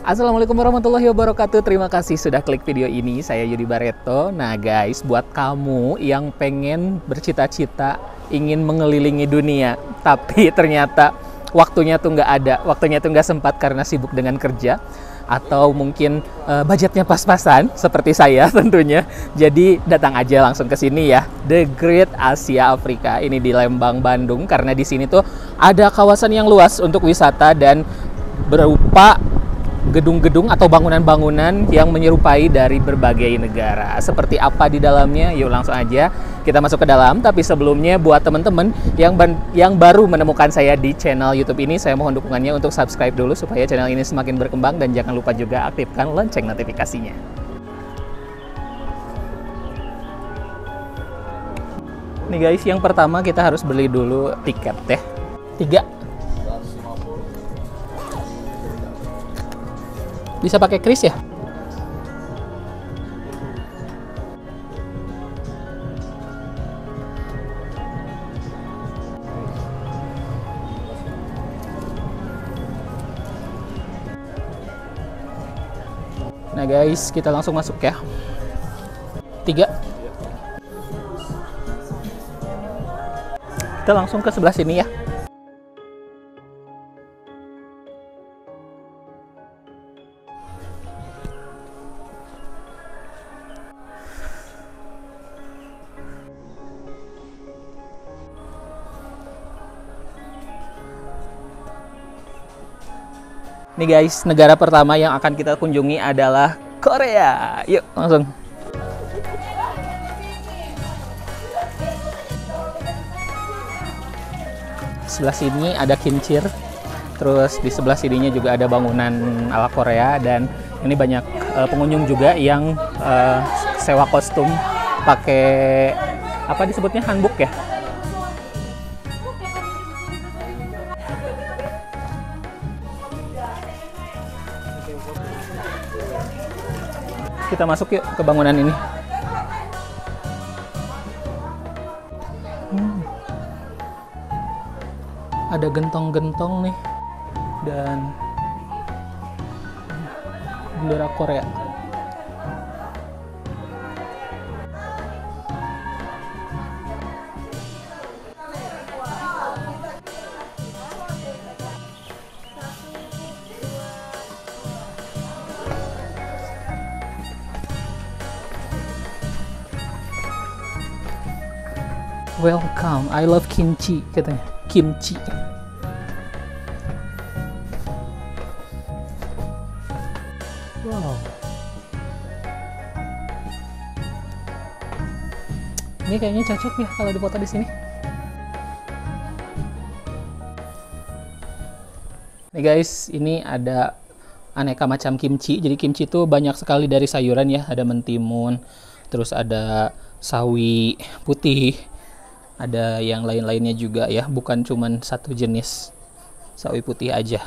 Assalamualaikum warahmatullahi wabarakatuh. Terima kasih sudah klik video ini. Saya Yudi Barreto. Nah guys, buat kamu yang pengen bercita-cita ingin mengelilingi dunia, tapi ternyata waktunya tuh nggak ada, waktunya tuh nggak sempat karena sibuk dengan kerja, atau mungkin budgetnya pas-pasan seperti saya tentunya. Jadi datang aja langsung ke sini ya, The Great Asia Afrika. Ini di Lembang, Bandung, karena di sini tuh ada kawasan yang luas untuk wisata dan berupa gedung-gedung atau bangunan-bangunan yang menyerupai dari berbagai negara. Seperti apa di dalamnya? Yuk langsung aja kita masuk ke dalam. Tapi sebelumnya buat teman-teman yang baru menemukan saya di channel YouTube ini, saya mohon dukungannya untuk subscribe dulu supaya channel ini semakin berkembang, dan jangan lupa juga aktifkan lonceng notifikasinya. Nih guys, yang pertama kita harus beli dulu tiket ya. 3. Bisa pakai kris ya? Nah guys, kita langsung masuk ya. 3. Kita langsung ke sebelah sini ya. Nih guys, negara pertama yang akan kita kunjungi adalah Korea. Yuk, langsung. Sebelah sini ada kincir. Terus di sebelah sininya juga ada bangunan ala Korea, dan ini banyak pengunjung juga yang sewa kostum pakai apa disebutnya, hanbok ya. Kita masuk yuk ke bangunan ini. Ada gentong-gentong nih, dan bendera Korea. Welcome, I love kimchi katanya. Kimchi. Wow. Ini kayaknya cocok ya kalau dipoto di sini. Nih guys, ini ada aneka macam kimchi. Jadi kimchi itu banyak sekali dari sayuran ya. Ada mentimun, terus ada sawi putih, ada yang lain-lainnya juga ya, bukan cuman satu jenis sawi putih aja.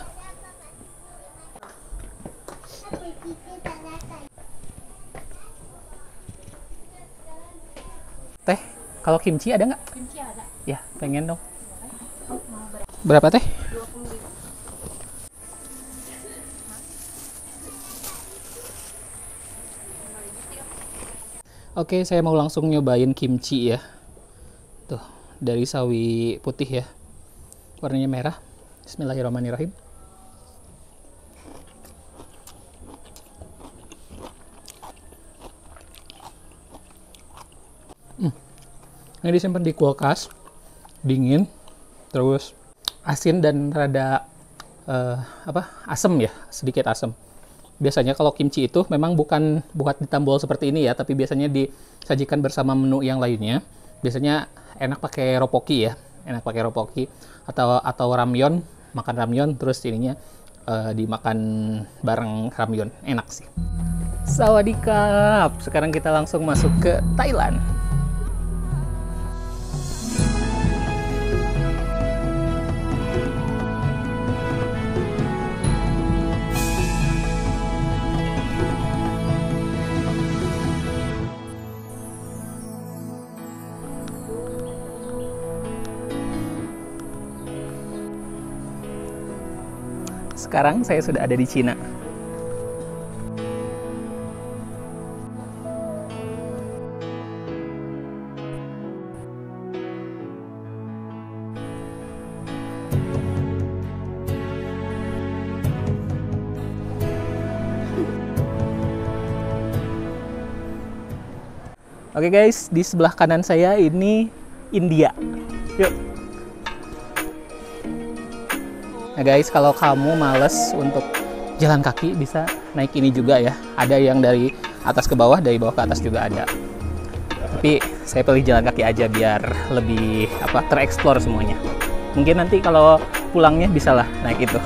Teh, kalau kimchi ada nggak? Kimchi ada. Ya, pengen dong. Berapa teh? 25. Oke, saya mau langsung nyobain kimchi ya. Tuh, dari sawi putih ya. Warnanya merah. Bismillahirrahmanirrahim. Ini disimpan di kulkas, dingin, terus asin dan rada asam ya, sedikit asam. Biasanya kalau kimchi itu memang bukan buat ditambol seperti ini ya, tapi biasanya disajikan bersama menu yang lainnya. Biasanya enak pakai ropoki ya, enak pakai ropoki atau ramyeon, makan ramyeon terus ininya dimakan bareng ramyeon, enak sih. Sawadikap. Sekarang kita langsung masuk ke Thailand. Sekarang saya sudah ada di Cina. Oke guys, di sebelah kanan saya ini India. Yuk. Nah guys, kalau kamu males untuk jalan kaki bisa naik ini juga ya. Ada yang dari atas ke bawah, dari bawah ke atas juga ada. Tapi saya pilih jalan kaki aja biar lebih tereksplor semuanya. Mungkin nanti kalau pulangnya bisalah naik itu.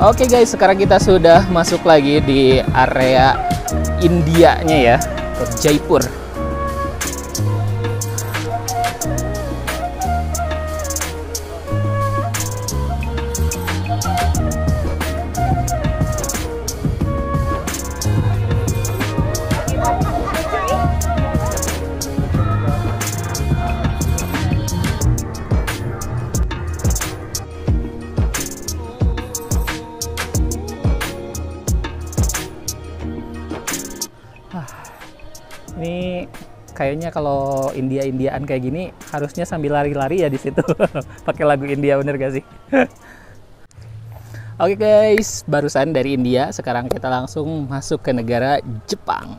Oke guys, sekarang kita sudah masuk lagi di area Indianya ya, ke Jaipur. Ini kayaknya kalau India-Indiaan kayak gini harusnya sambil lari-lari ya di situ. Pakai lagu India, bener gak sih? Oke guys, barusan dari India, sekarang kita langsung masuk ke negara Jepang.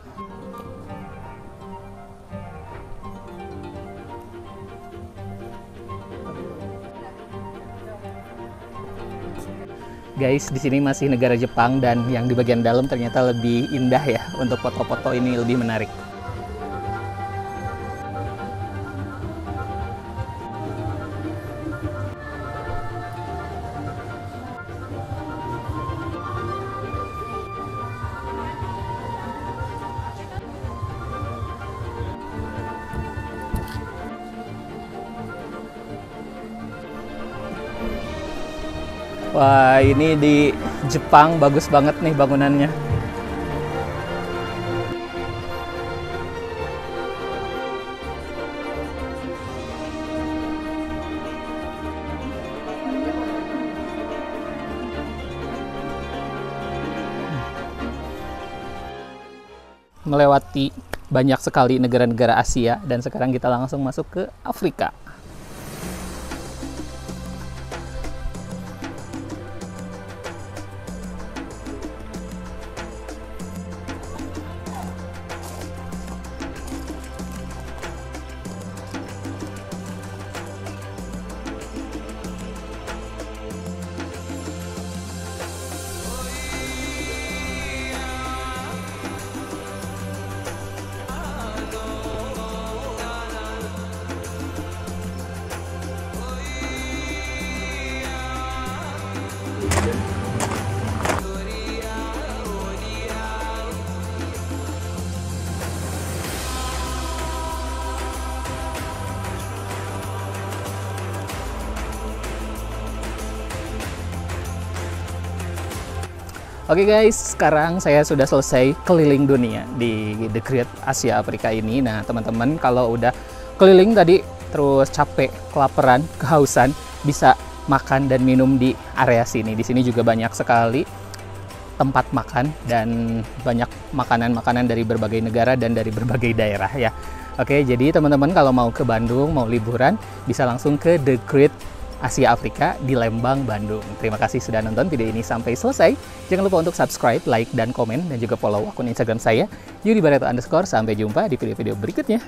Guys, di sini masih negara Jepang dan yang di bagian dalam ternyata lebih indah ya. Untuk foto-foto ini lebih menarik. Wah, ini di Jepang bagus banget nih bangunannya. Melewati banyak sekali negara-negara Asia dan sekarang kita langsung masuk ke Afrika. Oke guys, sekarang saya sudah selesai keliling dunia di The Great Asia Afrika ini. Nah teman-teman, kalau udah keliling tadi terus capek, kelaparan, kehausan, bisa makan dan minum di area sini. Di sini juga banyak sekali tempat makan dan banyak makanan-makanan dari berbagai negara dan dari berbagai daerah ya. Oke, jadi teman-teman kalau mau ke Bandung, mau liburan, bisa langsung ke The Great Asia Afrika di Lembang, Bandung. Terima kasih sudah nonton video ini sampai selesai. Jangan lupa untuk subscribe, like, dan komen, dan juga follow akun Instagram saya, Yudi Barreto_. Sampai jumpa di video-video berikutnya.